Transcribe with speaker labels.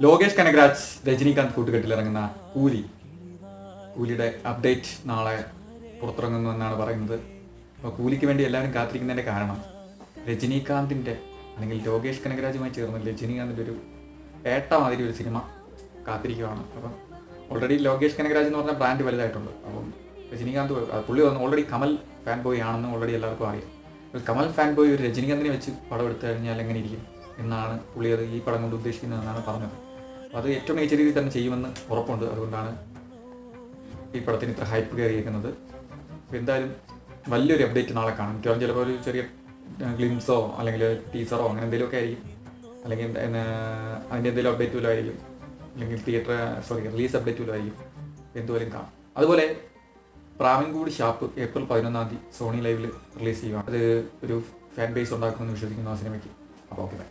Speaker 1: Lokesh Kanakaraj Rajinikanth കൂട്ടുകെട്ടിലിറങ്ങുന്ന കൂലിയുടെ update നാളെ പുറത്തിറങ്ങുന്നു എന്നാണ് പറയുന്നത്. അപ്പോൾ കൂലിക്ക് വേണ്ടി എല്ലാവരും കാത്തിരിക്കുന്നതിൻ്റെ കാരണം രജനീകാന്തിൻ്റെ അല്ലെങ്കിൽ ലോകേഷ് കനകരാജുമായി ചേർന്ന് രജനീകാന്തിൻ്റെ ഒരു പേട്ട മാതിരി ഒരു സിനിമ കാത്തിരിക്കുകയാണ്. അപ്പം ഓൾറെഡി ലോകേഷ് കനകരാജ് എന്ന് പറഞ്ഞ ബ്രാൻഡ് വലുതായിട്ടുണ്ട്. അപ്പം രജനീകാന്ത് പുള്ളി ഓൾറെഡി കമൽ ഫാൻ ബോയ് ആണെന്ന് ഓൾറെഡി എല്ലാവർക്കും അറിയാം. കമൽ ഫാൻ ബോയ് ഒരു രജനീകാന്തിനെ വെച്ച് പടം എടുത്തു കഴിഞ്ഞാൽ എങ്ങനെ ഇരിക്കും എന്നാണ് പുള്ളി അത് ഈ പടം കൊണ്ട് ഉദ്ദേശിക്കുന്നതെന്നാണ് പറഞ്ഞത്. അപ്പോൾ അത് ഏറ്റവും മികച്ച രീതിയിൽ തന്നെ ചെയ്യുമെന്ന് ഉറപ്പുണ്ട്. അതുകൊണ്ടാണ് ഈ പടത്തിന് ഇത്ര ഹൈപ്പ് കയറിയിരിക്കുന്നത്. അപ്പോൾ എന്തായാലും വലിയൊരു അപ്ഡേറ്റ് നാളെ കാണും. മിക്കവാറും ചിലപ്പോൾ ഒരു ചെറിയ ഗ്ലിംസോ അല്ലെങ്കിൽ ടീസറോ അങ്ങനെ എന്തെങ്കിലുമൊക്കെ ആയിരിക്കും, അല്ലെങ്കിൽ അതിൻ്റെ എന്തെങ്കിലും അപ്ഡേറ്റ് പോലും ആയിരിക്കും, അല്ലെങ്കിൽ റിലീസ് അപ്ഡേറ്റ് പോലും ആയിരിക്കും, എന്തുപോലും കാണും. അതുപോലെ പ്രാവിൻകൂടി ഷാപ്പ് ഏപ്രിൽ 11 സോണി ലൈവിൽ റിലീസ് ചെയ്യുക. അത് ഒരു ഫാൻ ബേസ് ഉണ്ടാക്കുമെന്ന് വിശ്വസിക്കുന്നു ആ സിനിമയ്ക്ക്. അപ്പോൾ ഓക്കെ.